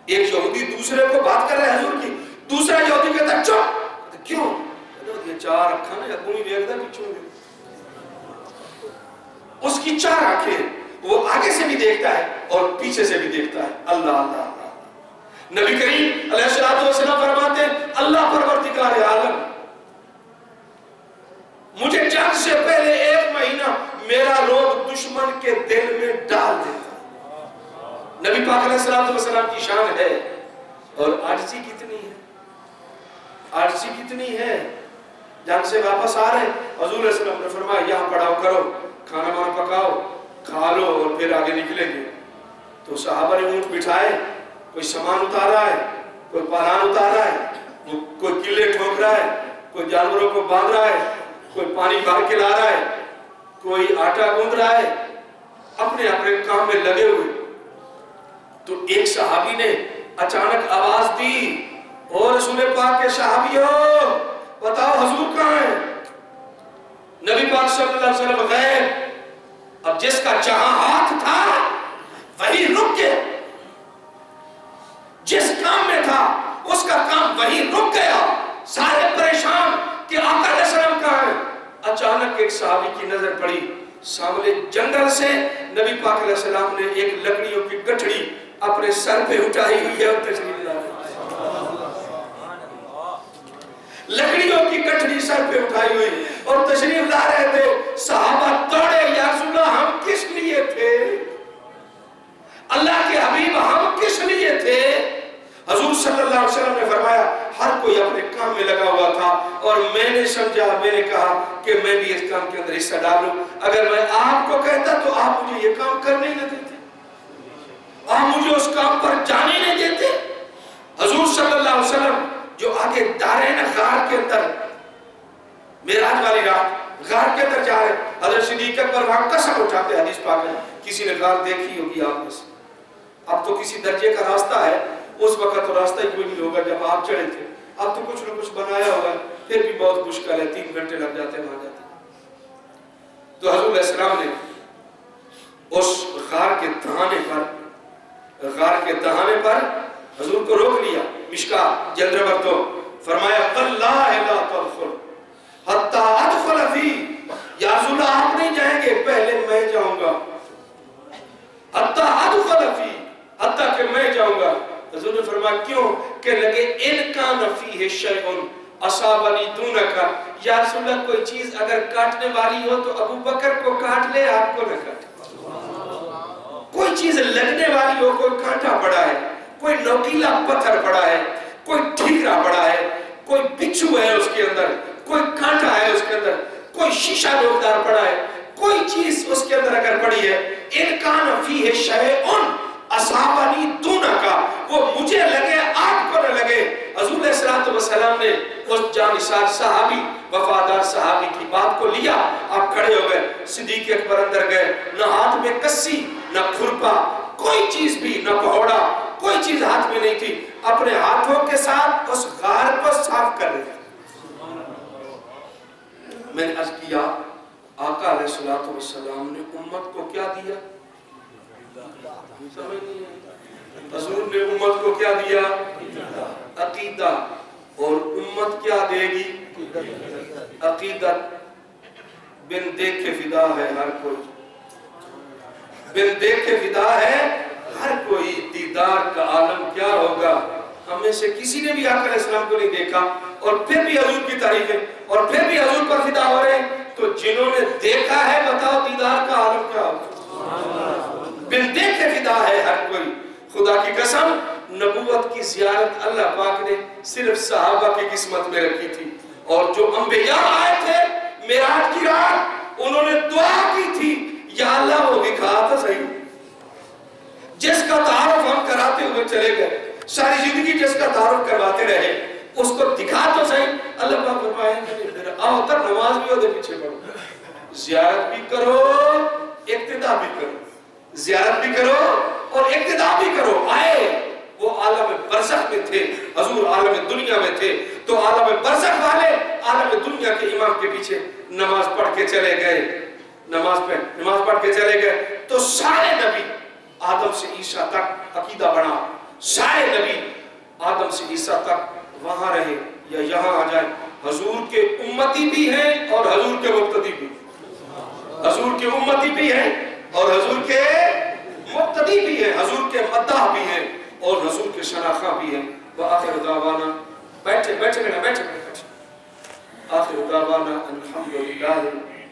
ایک یہودی دوسرے کو بات کر رہا ہے حضور کی، دوسرا یہودی کہتا ہے چپ. کیوں؟ یہ چار اکھاں یا کوئی بھی ایک پیچھے ہوگی. اس کی چار آنکھیں، وہ آگے سے بھی دیکھتا ہے اور پیچھے سے بھی دیکھتا ہے. اللہ اللہ اللہ. نبی کریم علیہ السلام فرماتے ہیں اللہ پروردگار عالم مجھے جنگ سے پہلے 1 مہینہ میرا روب دشمن کے دل میں ڈال دیتا. نبی پاک علیہ السلام کی شان ہے. اور عاجزی کتنی ہے، عاجزی کتنی ہے. جنگ سے واپس آ رہے حضور علیہ السلام نے فرمایا یہاں پڑھاؤ کرو، کھانا وانا پکاؤ، کھا لو اور پھر آگے نکلیں گے. تو صحابہ نے اونٹ بٹھائے، کوئی سامان اتار رہا ہے، کوئی پالان اتار رہا ہے، کوئی کلے ٹھوک رہا ہے، کوئی جانوروں کو باندھ رہا ہے، کوئی پانی بھر کے لا رہا ہے، کوئی آٹا گوندھ رہا ہے، اپنے اپنے کام میں لگے ہوئے. تو ایک صحابی نے اچانک آواز دی، اور رسول پاک کے صحابیوں بتاؤ حضور کہاں ہیں؟ نبی پاک صلی اللہ علیہ وسلم غیب. اب جس کا جہاں ہاتھ تھا وہی رک گیا، جس کام میں تھا اس کا کام وہی رک گیا. سارے پریشان کہ آقا علیہ السلام کہاں ہیں. اچانک ایک صحابی کی نظر پڑی، سامنے جنگل سے نبی پاک علیہ السلام نے ایک لکڑیوں کی گٹھڑی اپنے سر پہ اٹھائی ہوئی ہے اور تشریف لا رہے. لکڑیوں کی گٹھڑی سر پہ اٹھائی ہوئی اور تشریف لا رہے تھے، صحابہ دوڑے، یا رسول اللہ ہم کس لیے تھے؟ اللہ کے حبیب ہم کس لیے تھے؟ حضور صلی اللہ علیہ وسلم نے فرمایا ہر کوئی اپنے کام میں لگا ہوا تھا، اور میں نے سمجھا، میں نے کہا کہ میں بھی اس کام کے اندر حصہ ڈالوں۔ اگر میں آپ کو کہتا تو آپ مجھے یہ کام کرنے نہ دیتے، آپ مجھے اس کام پر جانے نہیں دیتے۔ حضور صلی اللہ علیہ وسلم جو آگے دارین غار کے اندر، معراج والی رات غار کے اندر جا رہے، حضرت صدیق اکبر وہاں قسم اٹھاتے، حدیث پاک ہے، کسی نے غار دیکھی ہوگی آپ میں سے، اب تو کسی درجے کا راستہ ہے، اس وقت تو راستہ ہی کوئی نہیں ہوگا جب آپ چڑھے تھے، اب تو کچھ نہ کچھ بنایا ہوگا، پھر بھی بہت مشکل ہے، 3 گھنٹے لگ جاتے ہیں وہاں جاتے ہیں۔ تو حضور علیہ السلام نے اس غار کے دہانے پر حضور کو روک لیا، مشکات جلد نمبر 2، فرمایا واللہ لا تدخل حتی ادخل فی، یا رسول اللہ آپ نہیں جائیں گے، پہلے میں جاؤں گا، حتی ادخل فی، حتی کہ میں جاؤں گا۔ حضور نے فرمایا کیوں؟ کہ لگے ان کان فیہ شیء اصابنی دونک، یا رسول اللہ کوئی چیز اگر کاٹنے والی ہو تو ابو بکر کو کاٹ لے، آپ کو نہ کاٹے۔ کوئی چیز لگنے والی ہو، کوئی کانٹا پڑا ہے، کوئی نوکیلا پتھر پڑا ہے، کوئی ٹھیکرا پڑا ہے، کوئی بچھو ہے اس کے اندر، کوئی کانٹا ہے اس کے اندر، کوئی شیشہ نوکدار پڑا ہے، کوئی چیز اس کے اندر اگر پڑی ہے، ان کان فیہ شیء اصابنی دونک، وہ مجھے لگے آپ کو نہ لگے۔ حضور علیہ السلام نے اس جانثار صحابی، وفادار صحابی کی بات کو لیا، آپ کھڑے ہو گئے، صدیق اکبر اندر گئے، نہ ہاتھ میں کسی، نہ کھرپا، کوئی چیز بھی، نہ پہوڑا، کوئی چیز ہاتھ میں نہیں تھی، اپنے ہاتھوں کے ساتھ اس غار کو صاف کر رہے تھے۔ میں نے عرض کیا آقا علیہ السلام نے امت کو کیا دیا؟ سمجھ نہیں آئی؟ حضور نے امت کو کیا دیا؟ عقیدہ، اور امت کیا دے گی؟ عقیدت۔ بن دیکھ کے فدا ہے ہر کوئی، بن دیکھ کے فدا ہے ہر کوئی، دیدار کا عالم کیا ہوگا؟ ہمیں سے کسی نے بھی آقا علیہ السلام کو نہیں دیکھا، اور پھر بھی حضور کی تعریفیں، اور پھر بھی حضور پر فدا ہو رہے ہیں، تو جنہوں نے دیکھا ہے بتاؤ دیدار کا عالم کیا ہوگا؟ بن دیکھ کے فدا ہے ہر کوئی۔ خدا کی قسم، نبوت کی زیارت اللہ پاک نے صرف صحابہ کی قسمت میں رکھی تھی، اور جو انبیاء آئے تھے معراج کی رات، انہوں نے دعا کی تھی یا اللہ وہ دکھا تو صحیح، جس کا تعارف ہم کراتے ہوئے چلے گئے، ساری زندگی جس کا تعارف کرواتے رہے، اس کو دکھا تو صحیح۔ اللہ پاک فرمائے کہ آؤ تر نماز بھی ہو دے پیچھے پڑھو، زیارت بھی کرو، اقتداء بھی کرو، زیارت بھی کرو اور اقتداء بھی کرو۔ آئے وہ عالم برزخ میں تھے، حضور عالم دنیا میں تھے، تو عالم برزخ والے عالم دنیا کے امام کے پیچھے نماز پڑھ کے چلے گئے، نماز پڑھ کے چلے گئے، تو سارے نبی آدم سے عیسیٰ تک عقیدہ بنا، سارے نبی آدم سے عیسیٰ تک وہاں رہے یا یہاں آ جائیں، حضور کے امتی بھی ہیں اور حضور کے مقتدی بھی، حضور کے امتی بھی ہیں اور حضور کے مقتدی بھی ہیں، حضور کے مداح بھی ہیں اور حضور کے شناخہ بھی ہیں۔ وآخر دعوانا، بیٹھے آخر دعوانا الحمدللہ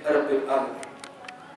رب العالمین۔